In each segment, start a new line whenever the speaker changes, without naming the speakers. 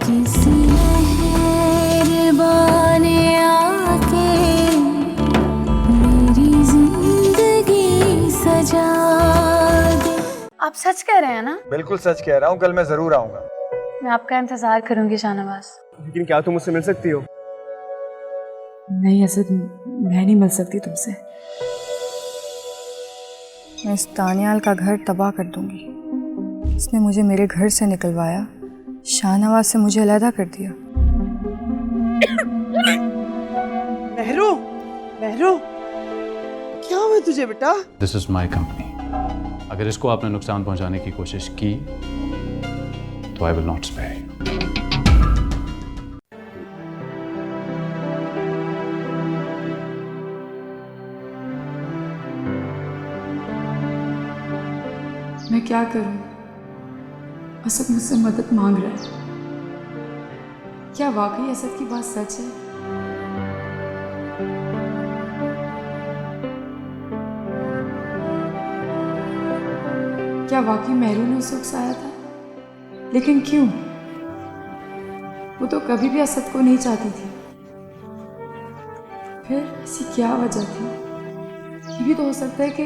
किसी मेहरबान आके मेरी जिंदगी सजा दे।
आप सच कह रहे हैं ना?
बिल्कुल सच कह रहा हूँ, कल मैं जरूर आऊंगा।
मैं आपका इंतजार करूंगी शाहनवाज।
लेकिन क्या तुम मुझसे मिल सकती हो?
नहीं असद, मैं नहीं मिल सकती तुमसे। मैं इस दानियाल का घर तबाह कर दूंगी। इसने मुझे मेरे घर से निकलवाया, शाहनवाज से मुझे अलहदा कर दिया।
मेहरू, मेहरू, क्या हुआ तुझे बेटा?
This is my company. अगर इसको आपने नुकसान पहुंचाने की कोशिश की तो I will not spare you.
मैं क्या करूं? असद मुझसे मदद मांग रहा है। क्या वाकई असद की बात सच है? क्या वाकई मेहरू ने उसे उकसाया था? लेकिन क्यों? वो तो कभी भी असद को नहीं चाहती थी। फिर ऐसी क्या वजह थी? ये भी तो हो सकता है कि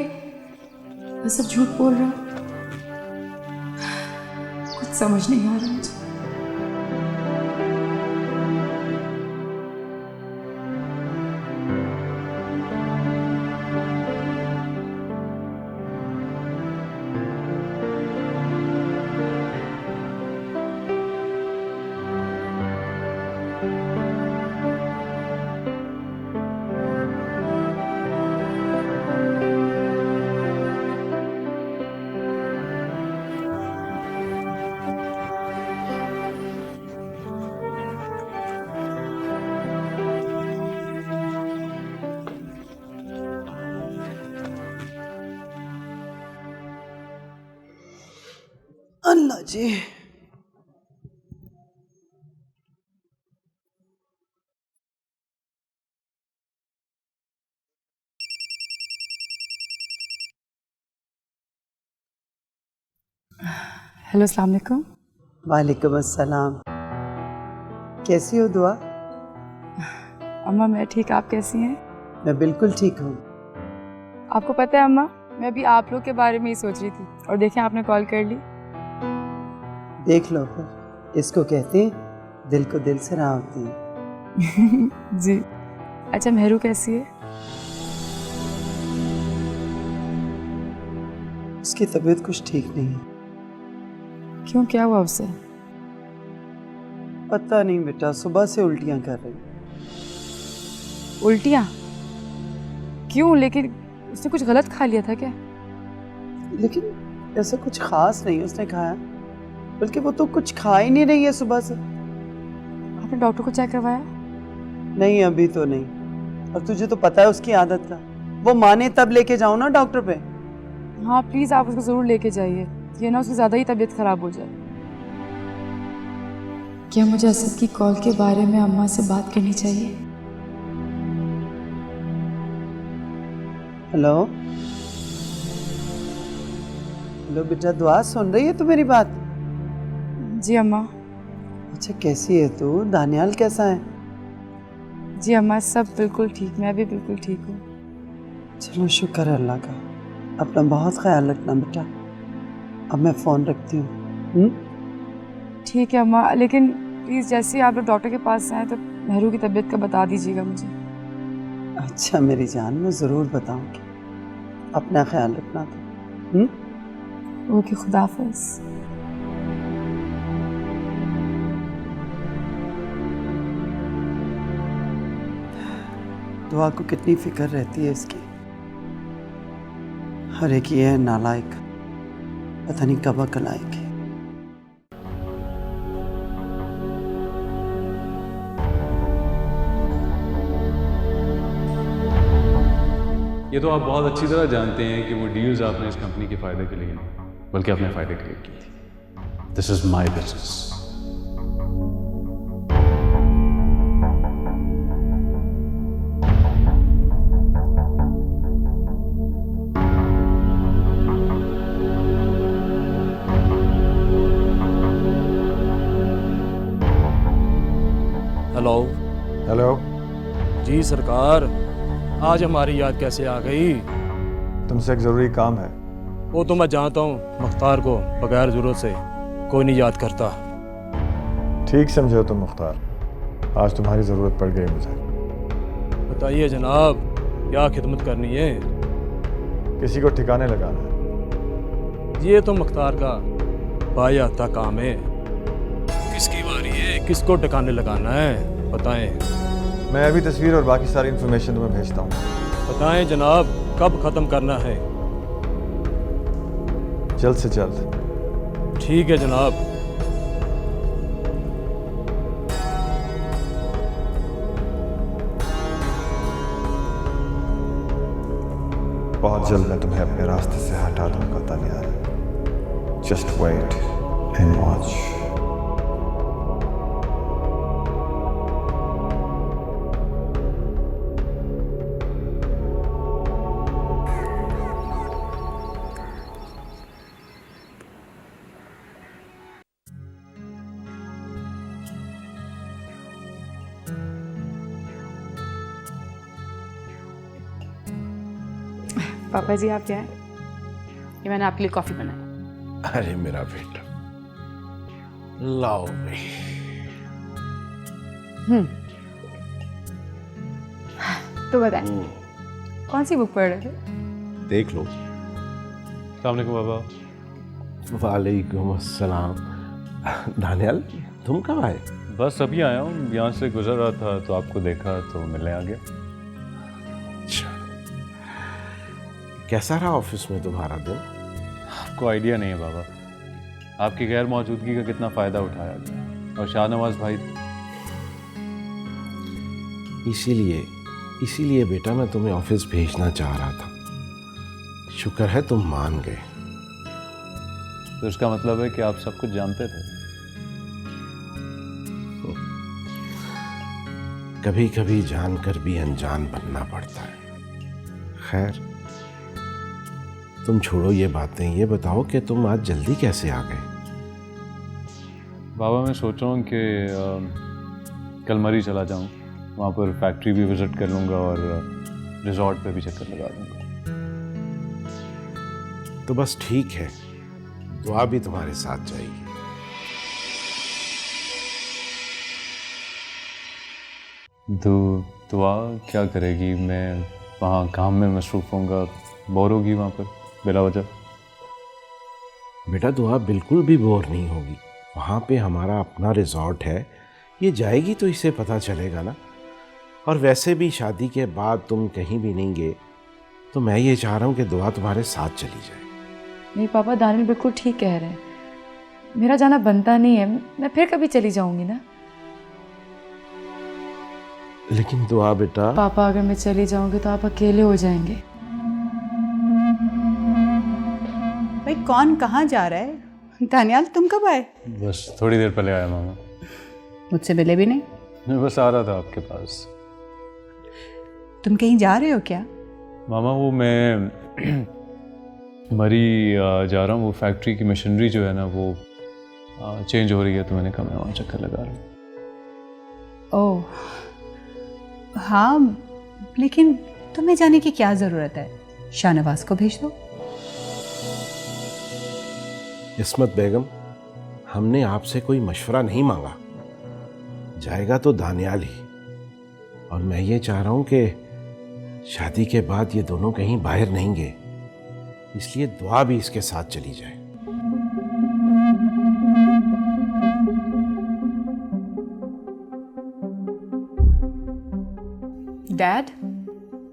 असद झूठ बोल रहा। कुछ समझ नहीं आ रहा मुझे।
अल्लाह जी,
हेलो, अस्सलाम वालेकुम।
वालेकुम अस्सलाम। कैसी हो दुआ?
अम्मा मैं ठीक, आप कैसी हैं?
मैं बिल्कुल ठीक हूँ।
आपको पता है अम्मा, मैं अभी आप लोग के बारे में ही सोच रही थी और देखें आपने कॉल कर ली।
देख लो फिर, इसको कहते हैं दिल को दिल से राह होती है।
जी। अच्छा मेहरू कैसी है?
उसकी तबीयत कुछ ठीक नहीं है।
क्यों, क्या हुआ उसे?
पता नहीं बेटा, सुबह से उल्टियाँ कर रही।
उल्टियाँ? क्यों? लेकिन उसने कुछ गलत खा लिया था क्या?
लेकिन ऐसा कुछ खास नहीं उसने खाया, बल्कि वो तो कुछ खा ही नहीं रही है सुबह से।
आपने डॉक्टर को चेक करवाया?
नहीं अभी तो नहीं। और तुझे तो पता है उसकी आदत का, वो माने तब लेके जाऊँ ना डॉक्टर पे।
हाँ प्लीज़ आप उसको ज़रूर लेके जाइए, ये ना उसकी ज़्यादा ही तबीयत ख़राब हो जाए। क्या मुझे असद की कॉल के बारे में अम्मा से बात करनी चाहिए?
हेलो हेलो बेटा, दुआ सुन रही है तू मेरी बात?
जी अम्मा।
अच्छा कैसी है तू? दानियाल कैसा है?
जी अम्मा सब बिल्कुल ठीक, मैं भी बिल्कुल ठीक हूँ।
चलो शुक्र है अल्लाह का। अपना बहुत ख्याल रखना बेटा। अब मैं फ़ोन रखती हूँ।
ठीक है अम्मा, लेकिन प्लीज़ जैसे ही आप लोग डॉक्टर के पास आए तो मेहरू की तबीयत का बता दीजिएगा मुझे।
अच्छा मेरी जान, मैं ज़रूर बताऊँगी। अपना ख्याल रखना तो।
ओके, खुदा हाफिज़।
दुआ को कितनी फिक्र रहती है इसकी। हर एक ये है नालायक, पता नहीं कब अकल आएगी।
ये तो आप बहुत अच्छी तरह जानते हैं कि वो डील्स आपने इस कंपनी के फायदे के लिए नहीं बल्कि अपने फायदे के लिए की थी। This is my business.
Hello.
Hello.
जी सरकार, आज हमारी याद कैसे आ गई?
तुमसे एक ज़रूरी काम है।
वो तो मैं जानता हूँ, मुख्तार को बगैर ज़रूरत से कोई नहीं याद करता।
ठीक समझे हो तुम मुख्तार, आज तुम्हारी ज़रूरत पड़ गई मुझे।
बताइए जनाब, क्या खिदमत करनी है?
किसी को ठिकाने लगाना है।
ये तो मुख्तार का बायाता काम है। किसकी बारी है, किसको ठिकाने लगाना है, बताएं।
मैं अभी तस्वीर और बाकी सारी इन्फॉर्मेशन तुम्हें भेजता हूँ।
बताएं जनाब, कब ख़त्म करना है?
जल्द से जल्द।
ठीक है जनाब।
बहुत जल्द मैं तुम्हें अपने रास्ते से हटा दूंगा Taniyal. Just wait and watch.
पापा जी आप क्या है? ये मैंने आपके लिए कॉफी बनाई।
अरे मेरा बेटा, लाओ भाई।
तो बताएं, कौन सी बुक पढ़ रहे थे?
देख लो।
अस्सलाम वालेकुम बाबा।
वालेकुम अस्सलाम। दानियाल, तुम कब आए?
बस अभी आया हूँ, यहाँ से गुजर रहा था तो आपको देखा तो मिलने आ गया।
अच्छा, कैसा रहा ऑफिस में तुम्हारा दिन?
आपको आइडिया नहीं है बाबा, आपकी गैर मौजूदगी का कितना फ़ायदा उठाया गया। और शाहनवाज भाई,
इसीलिए बेटा मैं तुम्हें ऑफिस भेजना चाह रहा था। शुक्र है तुम मान गए।
तो इसका मतलब है कि आप सब कुछ जानते थे।
कभी कभी जानकर भी अनजान बनना पड़ता है। खैर, तुम छोड़ो ये बातें, ये बताओ कि तुम आज जल्दी कैसे आ गए?
बाबा मैं सोच रहा हूँ कि कल मरी चला जाऊँ, वहाँ पर फैक्ट्री भी विज़िट कर लूँगा और रिजॉर्ट पे भी चक्कर लगा लूँगा।
तो बस ठीक है, दुआ भी तुम्हारे साथ जाएगी।
दुआ क्या करेगी? मैं वहाँ काम में मसरूफ़ होऊंगा, बोर होगी वहाँ पर बिला वजह।
बेटा दुआ बिल्कुल भी बोर नहीं होगी। वहाँ पे हमारा अपना रिजॉर्ट है, ये जाएगी तो इसे पता चलेगा ना। और वैसे भी शादी के बाद तुम कहीं भी नहीं गए, तो मैं ये चाह रहा हूँ कि दुआ तुम्हारे साथ चली जाए।
नहीं पापा, दानियल बिल्कुल ठीक कह रहे हैं। मेरा जाना बनता नहीं है, मैं फिर कभी चली जाऊंगी ना।
लेकिन दुआ बेटा।
पापा अगर मैं चली जाऊंगी तो आप अकेले हो जाएंगे।
भाई कौन कहाँ जा रहा है? दानियाल तुम कब आए?
बस थोड़ी देर पहले आया मामा।
मुझसे मिले भी नहीं?
मैं बस आ रहा था आपके पास।
तुम कहीं जा रहे हो क्या?
मामा वो मैं मरी जा रहा हूँ, वो फैक्ट्री की मशीनरी जो है ना वो चेंज हो रही है, तो मैंने कहा मैं वहाँ चक्कर लगा रहा हूँ।
ओह हाँ, लेकिन तुम्हें जाने की क्या ज़रूरत है? शाहनवाज को भेज दो।
इस्मत बेगम, हमने आपसे कोई मशवरा नहीं मांगा, जाएगा तो दानियाल ही। और मैं ये चाह रहा हूँ कि शादी के बाद ये दोनों कहीं बाहर नहीं गए, इसलिए दुआ भी इसके साथ चली जाए।
डैड,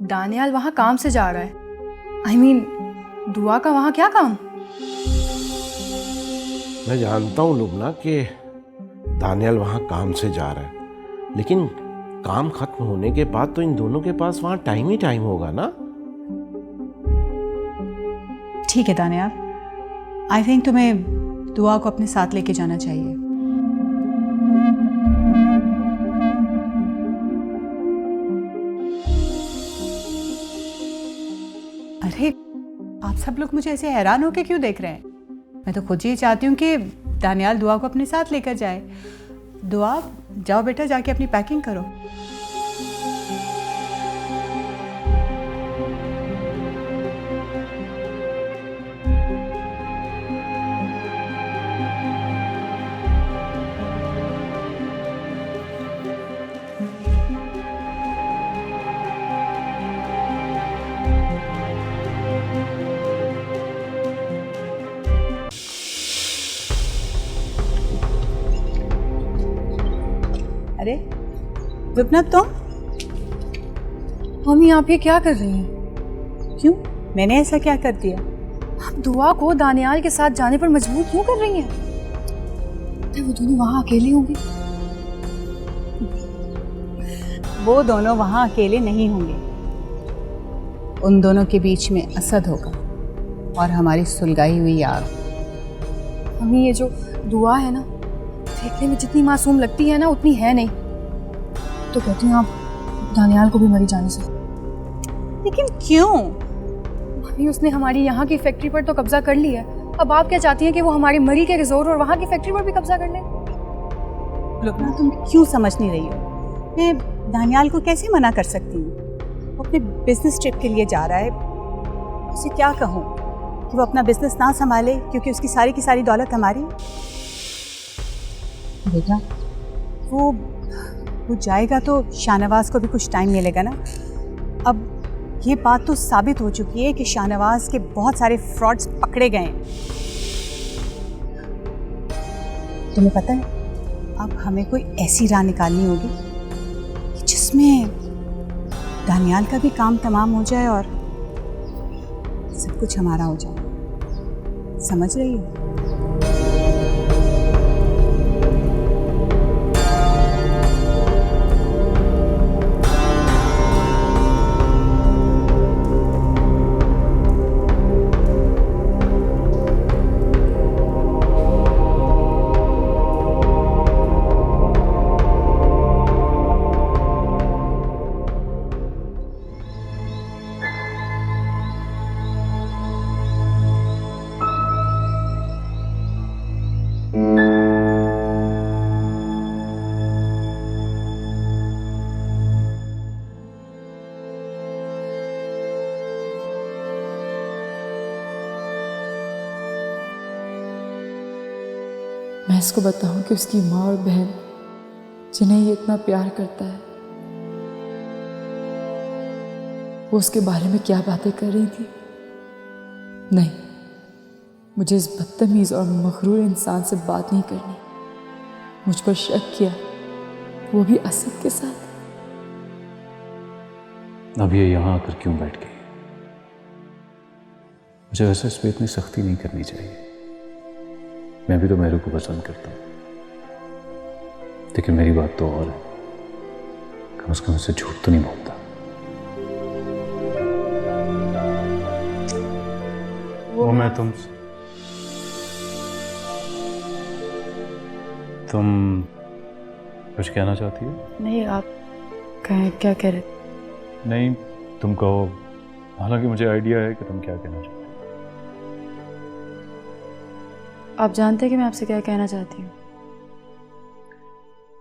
दानियाल वहाँ काम से जा रहा है। I mean, दुआ का वहाँ क्या काम?
मैं जानता हूँ लुबना कि दानियाल वहाँ काम से जा रहा है, लेकिन काम खत्म होने के बाद तो इन दोनों के पास वहाँ टाइम ही टाइम होगा ना।
ठीक है दानियाल, आई थिंक तुम्हें दुआ को अपने साथ लेके जाना चाहिए। अरे आप सब लोग मुझे ऐसे हैरान होकर क्यों देख रहे हैं? मैं तो खुद ही चाहती हूँ कि दानियाल दुआ को अपने साथ लेकर जाए। दुआ, जाओ बेटा, जाके अपनी पैकिंग करो। अरे रुपना, तुम
मम्मी आप ये क्या कर रही हैं?
क्यों? मैंने ऐसा क्या कर दिया?
आप दुआ को दानियाल के साथ जाने पर मजबूर क्यों कर रही हैं? क्या वो दोनों वहाँ अकेली होंगी?
वो दोनों वहाँ अकेले नहीं होंगे। उन दोनों के बीच में असद होगा और हमारी सुलगाई हुई आग।
मम्मी ये जो दुआ है ना, देखने में जितनी मासूम लगती है ना उतनी है नहीं। तो कहती हूँ आप दानियाल को भी मरी जाने से।
लेकिन क्यों?
मम्मी उसने हमारी यहाँ की फैक्ट्री पर तो कब्जा कर लिया है। अब आप क्या चाहती हैं कि वो हमारे मरी के रिजोर्ट और वहाँ की फैक्ट्री पर भी कब्जा कर ले?
रुपना, तुम क्यों समझ नहीं रही हो? मैं दानियाल को कैसे मना कर सकती हूँ? वो अपने बिजनेस ट्रिप के लिए जा रहा है। उसे क्या कहूँ कि वो अपना बिजनेस ना संभाले क्योंकि उसकी सारी की सारी दौलत हमारी? बेटा, वो जाएगा तो शाहनवाज को भी कुछ टाइम मिलेगा ना। अब ये बात तो साबित हो चुकी है कि शाहनवाज के बहुत सारे फ्रॉड्स पकड़े गए हैं। तुम्हें पता है, अब हमें कोई ऐसी राह निकालनी होगी कि जिसमें दानियाल का भी काम तमाम हो जाए और सब कुछ हमारा हो जाए। समझ रही हो?
मैं इसको बताऊं कि उसकी माँ और बहन जिन्हें ये इतना प्यार करता है वो उसके बारे में क्या बातें कर रही थी? नहीं, मुझे इस बदतमीज और मगरूर इंसान से बात नहीं करनी। मुझ पर शक किया, वो भी असद के साथ।
अब ये यहाँ आकर क्यों बैठ गई? मुझे वैसे इस पर इतनी सख्ती नहीं करनी चाहिए। मैं भी तो मेरू को पसंद करता हूँ, लेकिन मेरी बात तो और है। कम से कम इससे झूठ तो नहीं बोलता। वो मैं तुम कुछ कहना चाहती हो?
नहीं, आप कहें, क्या कह रहे?
नहीं, तुम कहो। हालांकि मुझे आइडिया है कि तुम क्या कहना चाहती हो।
आप जानते हैं कि मैं आपसे क्या कहना चाहती हूँ?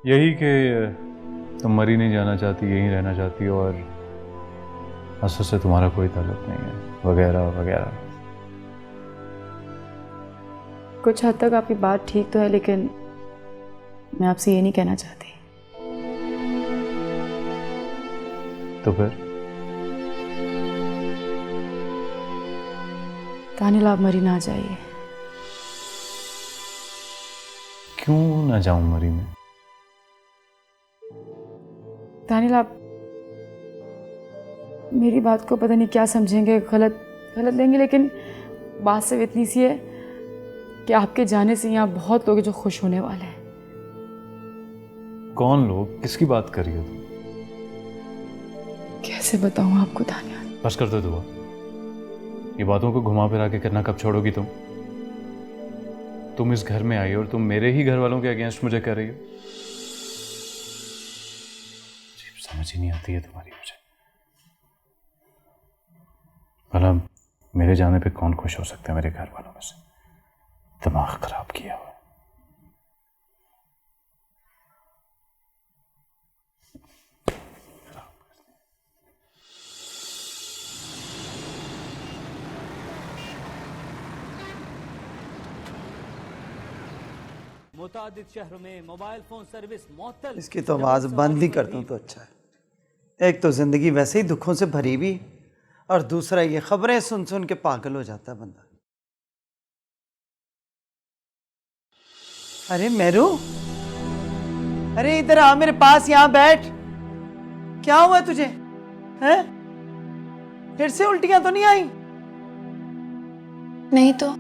यही कि तुम मरी नहीं जाना चाहती, यहीं रहना चाहती हो और असद से तुम्हारा कोई ताल्लुक नहीं है, वगैरह वगैरह।
कुछ हद तक आपकी बात ठीक तो है, लेकिन मैं आपसे ये नहीं कहना चाहती।
तो फिर?
दानियाल, आप मरी ना जाइए।
क्यों ना जाऊं मरी में?
दानियाल, आप मेरी बात को पता नहीं क्या समझेंगे, गलत लेंगे, लेकिन बात सिर्फ इतनी सी है कि आपके जाने से यहाँ बहुत लोग हैं जो खुश होने वाले हैं।
कौन लोग? किसकी बात कर रही हो तुम?
कैसे बताऊँ आपको दानियाल?
बस कर दो दुआ। ये बातों को घुमा फिरा के करना कब छोड़ोगी तुम? तुम इस घर में आई और तुम मेरे ही घर वालों के अगेंस्ट मुझे कर रही हो। समझ ही नहीं आती है तुम्हारी मुझे। भला मेरे जाने पे कौन खुश हो सकता है मेरे घर वालों में से? दिमाग खराब किया हुआ।
मुतादिद शहरों में मोबाइल फोन सर्विस मुअत्तल।
इसकी तो आवाज़ बंद ही कर दूं तो अच्छा है। एक तो ज़िंदगी वैसे ही दुखों से भरी हुई और दूसरा ये खबरें सुन सुन के पागल हो जाता है बंदा। अरे मेरू, अरे इधर आ मेरे पास, यहाँ बैठ। क्या हुआ तुझे? हैं? फिर से उल्टियां तो नहीं आई?
नहीं तो।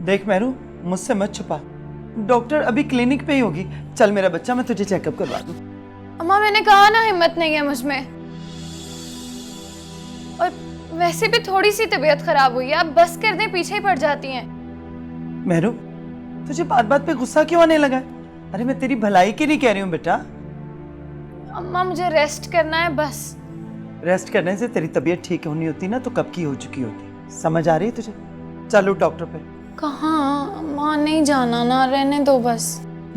देख मेरू, मुझसे मत छुपा, डॉक्टर अभी क्लिनिक पे ही होगी। चल मेरा बच्चा, मैं तुझे चेकअप करवा दूं।
अम्मा मैंने कहा ना हिम्मत नहीं है मुझ में, और वैसे भी थोड़ी सी तबीयत खराब हुई है, आप बस कर दें, पीछे ही पड़ जाती हैं।
मेरू, तुझे बात बात पे गुस्सा क्यों आने लगा? अरे मैं तेरी भलाई के लिए कह रही हूँ बेटा।
अम्मा मुझे रेस्ट करना है बस।
रेस्ट करने से तेरी तबीयत ठीक होनी होती ना तो कब की हो चुकी होती। समझ आ रही है तुझे? चलो डॉक्टर पे।
कहाँ अम्मा, नहीं जाना ना, रहने दो बस।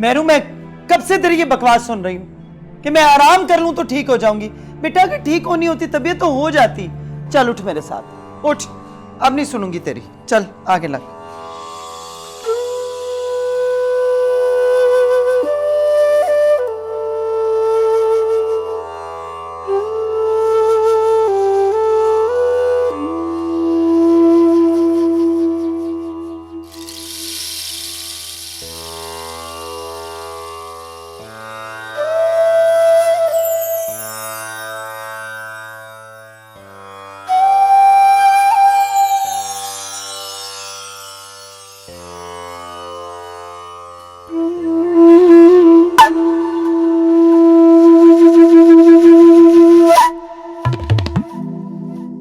मेरू, मैं कब से तेरी ये बकवास सुन रही हूँ कि मैं आराम कर लूँ तो ठीक हो जाऊंगी। बेटा अगर ठीक होनी होती तबीयत तो हो जाती। चल उठ मेरे साथ, उठ, अब नहीं सुनूंगी तेरी। चल आगे लग।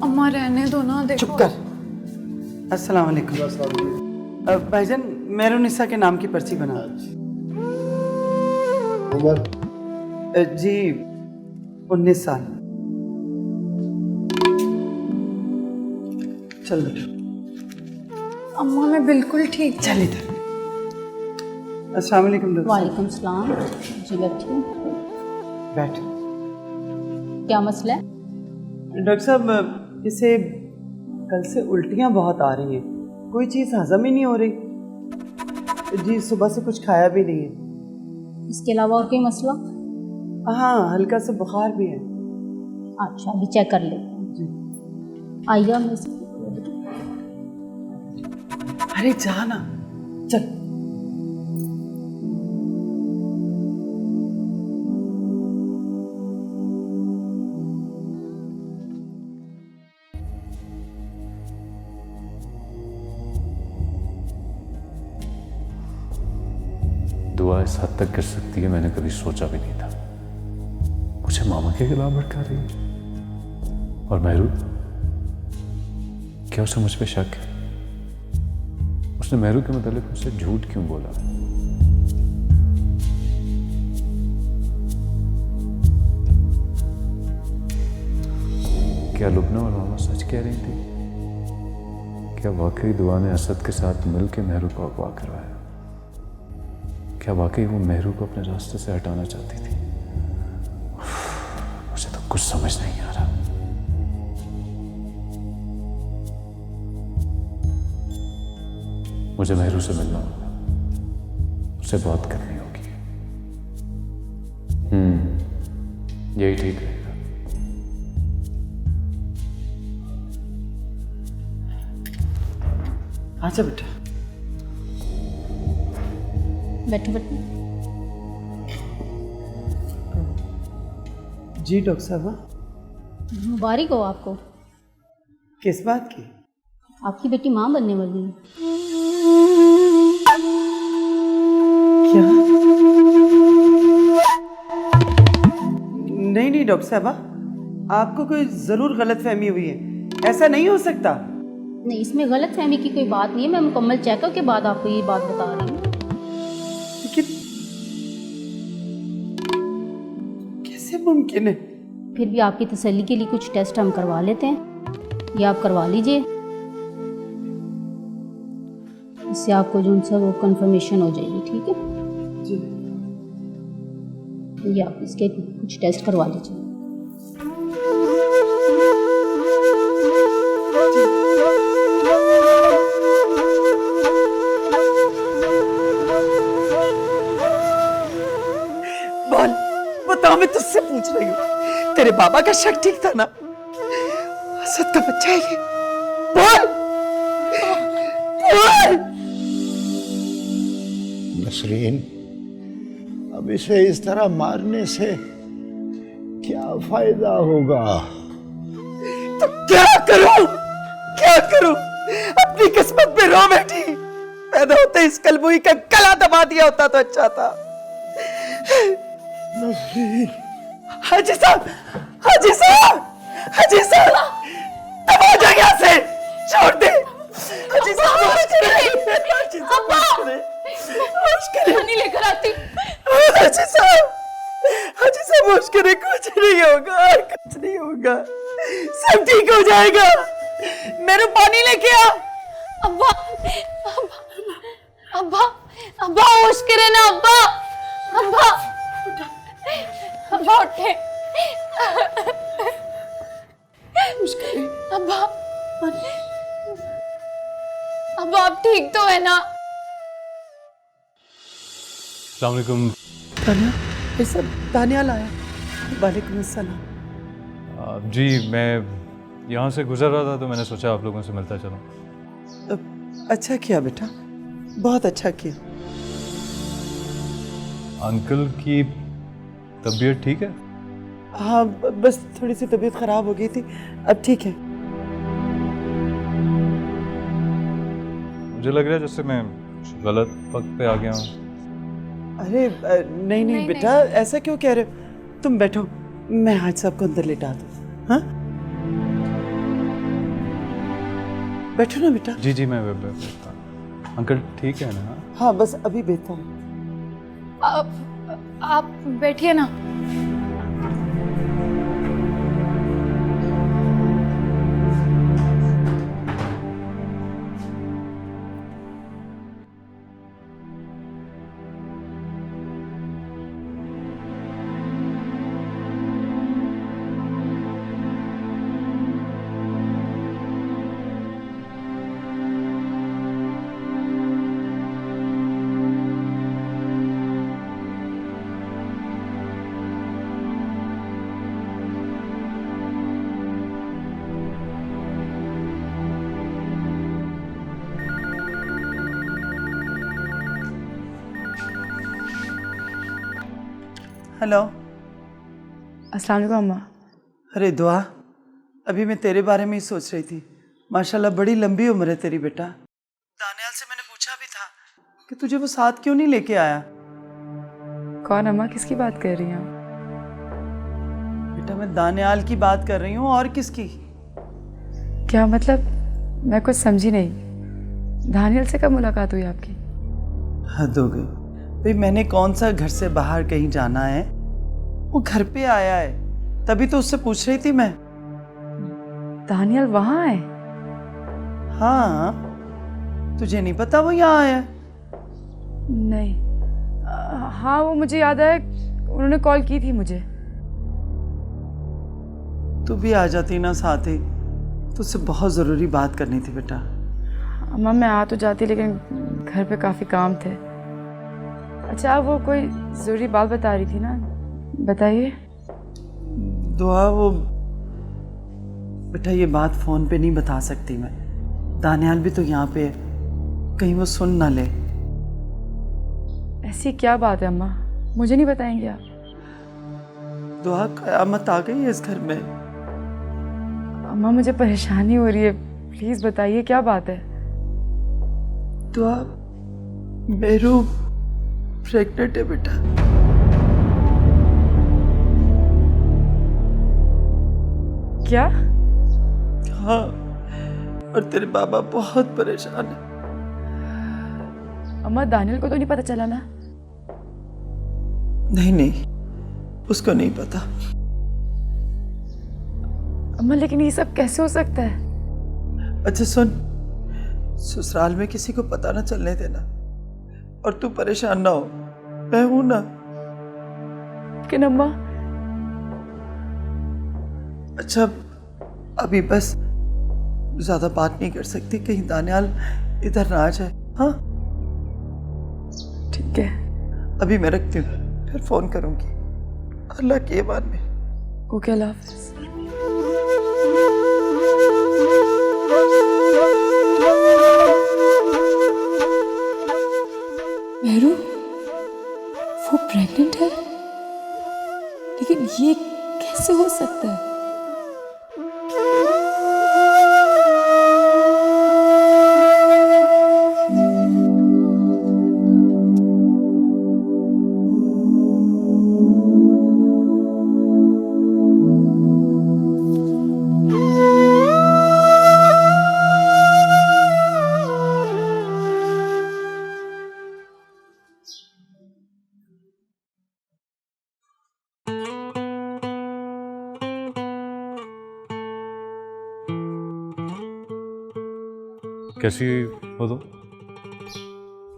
अम्मा रहने दो ना, देखो।
चुप कर। अस्सलाम वालेकुम। भाईजान, मेरुनिसा के नाम की पर्ची बना। उम्र जी 19 साल। चल बेटा।
अम्मा मैं बिल्कुल ठीक।
चल इधर। अस्सलाम वालेकुम।
वालेकुम सलाम। जी बैठिए।
बैठ।
क्या मसला है?
डॉक्टर साहब, इसे कल से उल्टियाँ बहुत आ रही हैं, कोई चीज़ हजम ही नहीं हो रही जी। सुबह से कुछ खाया भी नहीं है।
इसके अलावा और कोई मसला?
हाँ, हल्का सा बुखार भी है।
अच्छा, अभी चेक कर लेते हैं जी। आइए मैं
अरे जाना, चल।
दुआ इस हद तक कर सकती है मैंने कभी सोचा भी नहीं था। मुझे मामा के खिलाफ भड़का रही है। और महरू, क्या उसे मुझ पे शक है? उसने महरू के मुतालिक मुझसे झूठ क्यों बोला? क्या लुबना और मामा सच कह रही थी? क्या वाकई दुआ ने असद के साथ मिलकर महरू को अगवा करवाया? क्या वाकई वो महरू को अपने रास्ते से हटाना चाहती थी? मुझे तो कुछ समझ नहीं आ रहा। मुझे महरू से मिलना होगा, उससे बात करनी होगी। यही ठीक रहेगा।
अच्छा बेटा,
बैठो बैठो।
जी डॉक्टर साहब।
मुबारक हो आपको।
किस बात की?
आपकी बेटी माँ बनने वाली है।
क्या? नहीं नहीं डॉक्टर साहब, आपको कोई जरूर गलतफहमी हुई है, ऐसा नहीं हो सकता।
नहीं, इसमें गलत फहमी की कोई बात नहीं है। मैं मुकम्मल चेकअप के बाद आपको ये बात बता रही हूँ।
कैसे मुमकिन है?
फिर भी आपकी तसल्ली के लिए कुछ टेस्ट हम करवा लेते हैं, ये आप करवा लीजिए। इससे आपको जो उनसे वो कंफर्मेशन हो जाएगी। ठीक है
जी।
ये आप इसके कुछ टेस्ट करवा लीजिए।
बता, मैं तुझसे पूछ रही हूँ, तेरे बाबा का शक ठीक था ना? असद का बच्चा है ये? बोल बोल।
नसरीन, अब इसे इस तरह मारने से क्या फायदा होगा?
तो क्या करूं, क्या करूं? अपनी किस्मत पे रो बैठी। पैदा होते इस कलबुई का गला दबा दिया होता तो अच्छा था।
नसरीन।
हाजी साहब, हाजी साहब, हाजी साहब, अब आ जा यहाँ से, छोड़ दे। हाजी साहब, हाजी साहब,
पानी लेकर आती।
हाजी साहब, हाजी साहब, होश करे, कुछ नहीं होगा, कुछ नहीं होगा, सब ठीक हो जाएगा। मेरे पानी लेके आ।
अब्बा, अब्बा, अब्बा होश करे ना अब्बा, अब्बा, अब्बा उठे, अब्बा, अब्बा आप ठीक तो है ना?
अस्सलाम वालेकुम।
दानियाल, ये सब दानियाल आया। वालेकुम अस्सलाम।
जी, मैं यहाँ से गुजर रहा था तो मैंने सोचा आप लोगों से मिलता चलूँ।
अच्छा किया बेटा, बहुत अच्छा किया।
अंकल की तबीयत ठीक है?
हाँ, बस थोड़ी सी तबीयत खराब हो गई थी, अब ठीक है।
मुझे लग रहा है जैसे मैं गलत वक्त पे आ गया हूँ।
अरे नहीं नहीं बेटा, ऐसा क्यों कह रहे हो? तुम बैठो, मैं हाज साहब को अंदर लेटा दूँ। हाँ, बैठो ना बेटा।
जी जी, मैं अंकल ठीक है ना?
हाँ, बस अभी बेहतर हूँ।
आप बैठिए ना।
हेलो।
अस्सलाम वालेकुम अम्मा।
अरे दुआ, अभी मैं तेरे बारे में ही सोच रही थी। माशाल्लाह बड़ी लंबी उम्र है तेरी बेटा। दानियाल से मैंने पूछा भी था कि तुझे वो साथ क्यों नहीं लेके आया।
कौन अम्मा, किसकी बात कर रही हैं आप?
बेटा मैं दानियाल की बात कर रही हूँ, और किसकी?
क्या मतलब? मैं कुछ समझी नहीं। दानियाल से कब मुलाकात हुई आपकी?
हद हो गई भाई, मैंने कौन सा घर से बाहर कहीं जाना है, वो घर पे आया है, तभी तो उससे पूछ रही थी मैं।
दानियाल वहाँ है?
हाँ, तुझे नहीं पता वो यहाँ आया है?
नहीं। हाँ, वो मुझे याद है, उन्होंने कॉल की थी मुझे।
तू भी आ जाती ना साथ ही, तुझसे बहुत ज़रूरी बात करनी थी बेटा।
अम्मा मैं आ तो जाती, लेकिन घर पे काफ़ी काम थे। अच्छा, वो कोई ज़रूरी बात बता रही थी ना, बताइए।
दुआ, वो बेटा ये बात फ़ोन पे नहीं बता सकती मैं। दानियाल भी तो यहाँ पे है, कहीं वो सुन ना ले।
ऐसी क्या बात है अम्मा, मुझे नहीं बताएंगे आप?
दुआ, क़यामत आ गई है इस घर में।
अम्मा मुझे परेशानी हो रही है, प्लीज़ बताइए क्या बात है?
दुआ, मेरू प्रेग्नेंट है बेटा।
क्या?
हाँ, और तेरे बाबा बहुत परेशान है।
अम्मा दानियाल को तो नहीं पता चला ना?
नहीं नहीं, उसको नहीं पता।
अम्मा लेकिन ये सब कैसे हो सकता है?
अच्छा सुन, ससुराल में किसी को पता ना चलने देना, और तू परेशान ना हो, मैं हूं ना।
लेकिन अम्मा।
अच्छा, अभी बस ज्यादा बात नहीं कर सकती, कहीं दानियाल इधर ना आ जाए। हाँ
ठीक है,
अभी मैं रखती हूँ, फिर फोन करूंगी। अल्लाह के ईमान में।
ओके, अल्लाह हाफिज़। मेहरू, वो प्रेग्नेंट है, लेकिन ये कैसे हो सकता है?
कैसी हो तुम?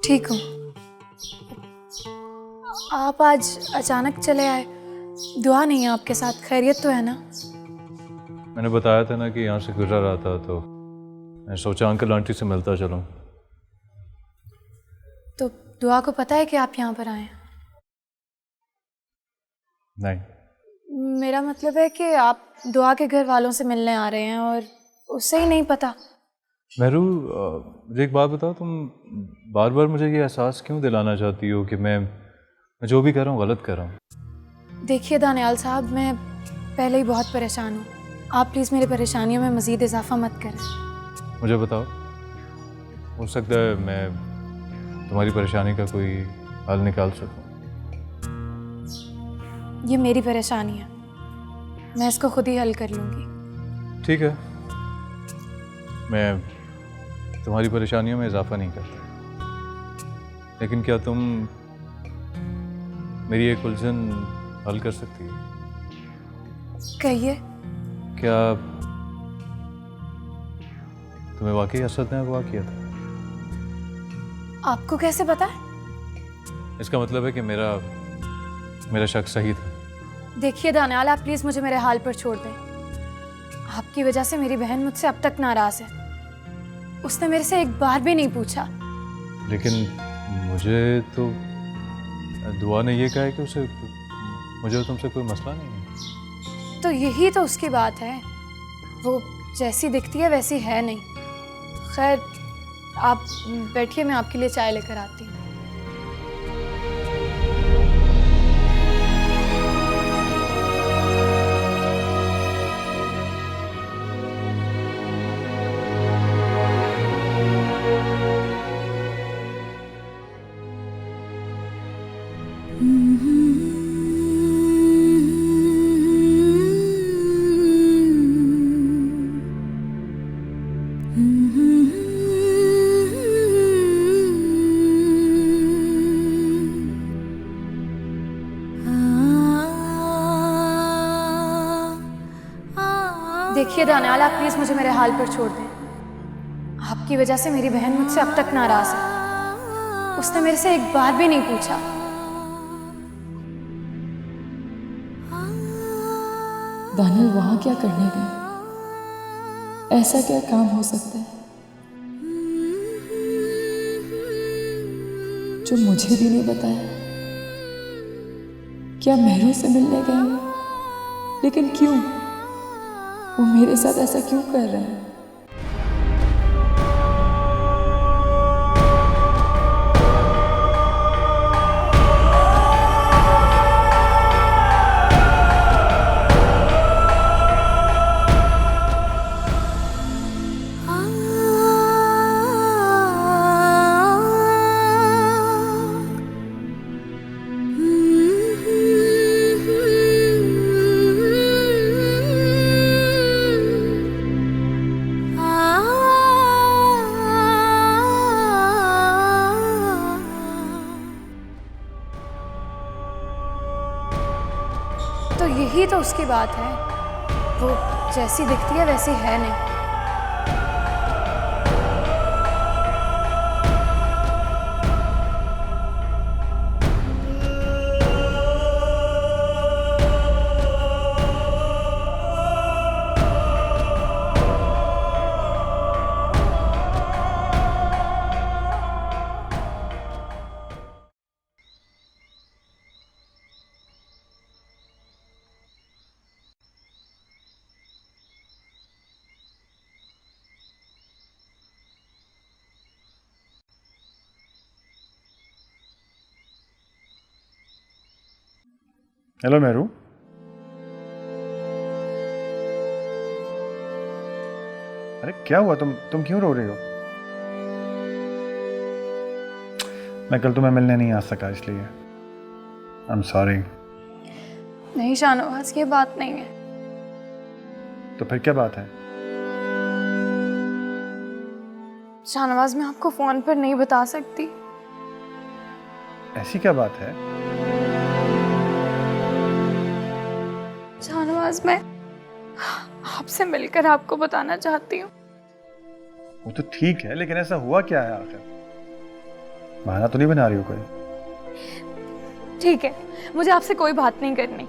ठीक हूँ। आप आज अचानक चले आए, दुआ नहीं है आपके साथ, खैरियत तो है ना?
मैंने बताया था ना कि यहाँ से गुजरा रहा था, तो मैं सोचा अंकल आंटी से मिलता चलूँ।
तो दुआ को पता है कि आप यहाँ पर आए हैं?
नहीं।
मेरा मतलब है कि आप दुआ के घर वालों से मिलने आ रहे हैं और उससे ही नहीं पता।
मेहरू, मुझे एक बात बताओ, तुम बार बार मुझे ये एहसास क्यों दिलाना चाहती हो कि मैं जो भी कर रहा हूँ गलत कर रहा हूँ?
देखिए दानियाल साहब, मैं पहले ही बहुत परेशान हूँ, आप प्लीज़ मेरी परेशानियों में मज़ीद इजाफा मत करें।
मुझे बताओ, हो सकता है मैं तुम्हारी परेशानी का कोई हल निकाल सकूँ।
ये मेरी परेशानी है, मैं इसको खुद ही हल कर लूँगी।
ठीक है, मैं तुम्हारी परेशानियों में इजाफा नहीं कर रहा, लेकिन क्या तुम मेरी एक उलझन हल कर सकती हो?
कहिए।
क्या तुम्हें वाकई असद ने अगवा किया था?
आपको कैसे पता है?
इसका मतलब है कि मेरा शक सही था।
देखिए दानियाल, आप प्लीज़ मुझे मेरे हाल पर छोड़ दें। आपकी वजह से मेरी बहन मुझसे अब तक नाराज़ है, उसने मेरे से एक बार भी नहीं पूछा।
लेकिन मुझे तो दुआ ने ये कहा है कि मुझे तुमसे कोई मसला नहीं है।
तो यही तो उसकी बात है, वो जैसी दिखती है वैसी है नहीं। खैर, आप बैठिए, मैं आपके लिए चाय लेकर आती हूँ। देखिए दानियाल, आप प्लीज़ मुझे मेरे हाल पर छोड़ दें। आपकी वजह से मेरी बहन मुझसे अब तक नाराज़ है, उसने मेरे से एक बार भी नहीं पूछा।
दानियल वहाँ क्या करने गए? ऐसा क्या काम हो सकता है जो मुझे भी नहीं बताया? क्या मेहरू से मिलने गए वो? लेकिन क्यों? वो मेरे साथ ऐसा क्यों कर रहे हैं?
तो यही तो उसकी बात है, वो जैसी दिखती है वैसी है नहीं।
हेलो मेहरू। अरे क्या हुआ? तुम क्यों रो रही हो? मैं कल तुम्हें मिलने नहीं आ सका इसलिए आई एम सॉरी।
नहीं शाहनवाज, ये बात नहीं है।
तो फिर क्या बात है?
शाहनवाज, मैं आपको फोन पर नहीं बता सकती।
ऐसी क्या बात है?
शाहनवाज, मैं आपसे मिलकर आपको बताना चाहती हूँ।
वो तो ठीक है, लेकिन ऐसा हुआ क्या है आखिर? बहाना तो नहीं बना रही हो कोई?
ठीक है, मुझे आपसे कोई बात नहीं करनी।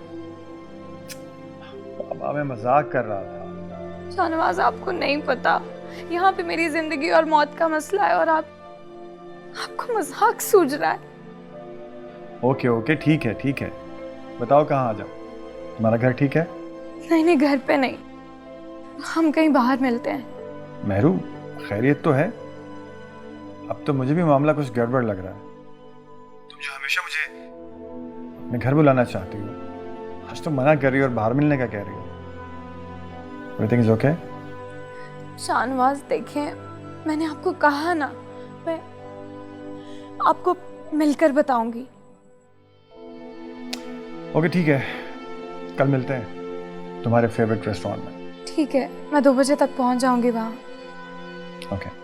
बाबा मैं मजाक कर रहा था।
शाहनवाज, आपको नहीं पता, यहाँ पे मेरी जिंदगी और मौत का मसला है और आपको मजाक सूझ रहा है।
ओके ओके, ठीक है। बताओ कहाँ आ जाओ? तुम्हारा घर ठीक है?
नहीं, घर पे नहीं, हम कहीं बाहर मिलते हैं।
मेहरू, खैरियत तो है? अब तो मुझे भी मामला कुछ गड़बड़ लग रहा है। तुम जो हमेशा मुझे अपने घर बुलाना चाहती हो, आज तो मना कर रही हो और बाहर मिलने का कह रही हो। Everything is okay?
शाहनवाज देखिए, मैंने आपको कहा ना, मैं आपको मिलकर बताऊंगी।
ओके ठीक है, कल मिलते हैं तुम्हारे फेवरेट रेस्टोरेंट में।
ठीक है, मैं 2 बजे तक पहुंच जाऊंगी वहाँ।
ओके।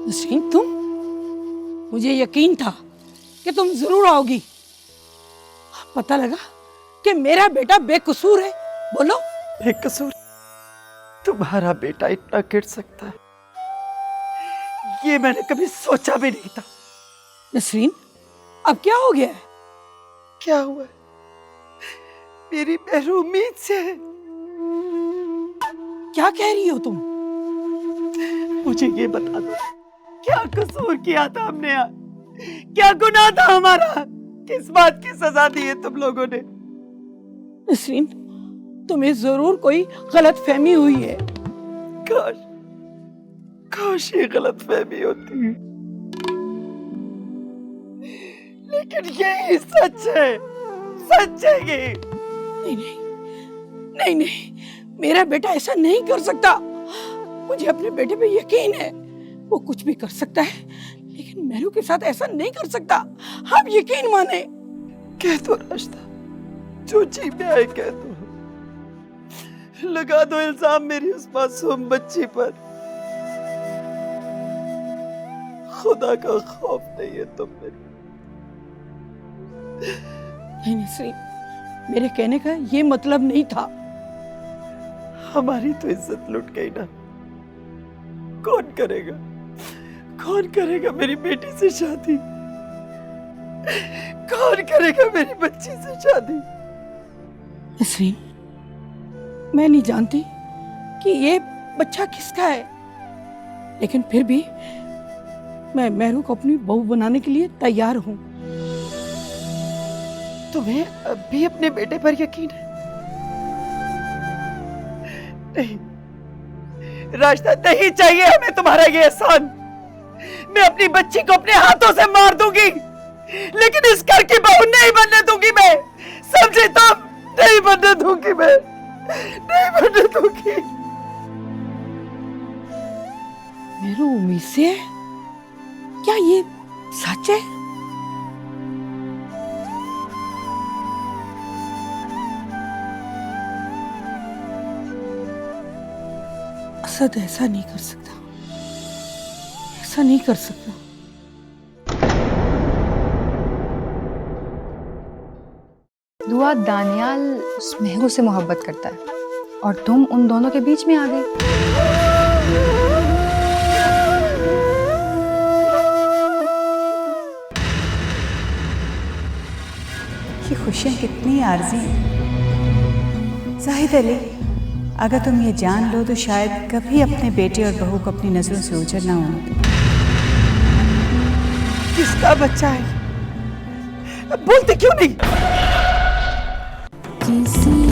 नसरीन, तुम? मुझे यकीन था कि तुम जरूर आओगी। पता लगा कि मेरा बेटा बेकसूर है। बोलो।
बेकसूर? तुम्हारा बेटा इतना गिर सकता है, ये मैंने कभी सोचा भी नहीं था।
नसरीन, अब क्या हो गया है?
क्या हुआ? मेरी महरूमियत से।
क्या कह रही हो तुम?
मुझे ये बता दो, क्या कसूर किया था हमने यार? क्या गुनाह था हमारा? किस बात की सजा दी है तुम लोगों ने?
नसरीन, तुम्हें जरूर कोई गलतफहमी हुई है।
काश ये गलतफहमी होती, लेकिन यही सच है। सच है ये।
नहीं, मेरा बेटा ऐसा नहीं कर सकता। मुझे अपने बेटे पे यकीन है, वो कुछ भी कर सकता है, लेकिन मेरू के साथ ऐसा नहीं कर सकता। आप यकीन माने।
कह दो रास्ता, जो जी में आए कह दो। लगा दो इल्जाम मेरी उस मासूम बच्ची पर। खुदा का खौफ नहीं है तुम में?
नहीं नसरीन, मेरे कहने का ये मतलब नहीं था।
हमारी तो इज्जत लुट गई ना। कौन करेगा मेरी बेटी से शादी? कौन करेगा मेरी बच्ची से शादी?
नसरीन, मैं नहीं जानती कि ये बच्चा किसका है, लेकिन फिर भी मैं मेहरू को अपनी बहू बनाने के लिए तैयार हूँ।
तुम्हें अब भी अपने बेटे पर यकीन है? नहीं रास्ता, नहीं चाहिए हमें तुम्हारा ये एहसान। मैं अपनी बच्ची को अपने हाथों से मार दूंगी, लेकिन इस घर की बहू नहीं बनने दूंगी मैं। समझे तुम? नहीं बनने दूंगी मैं, नहीं बनने दूंगी।
मेरू उम्मीद से है? क्या ये सच है? असद ऐसा नहीं कर सकता, ऐसा नहीं कर सकता।
दुआ दानियाल उस महू से मोहब्बत करता है और तुम उन दोनों के बीच में आ गई।
नहीं आरजी। जाहिद अली, अगर तुम ये जान लो तो शायद कभी अपने बेटे और बहू को अपनी नजरों से ओझल ना होने दो।
किसका बच्चा है? बोलते क्यों नहीं?
किसी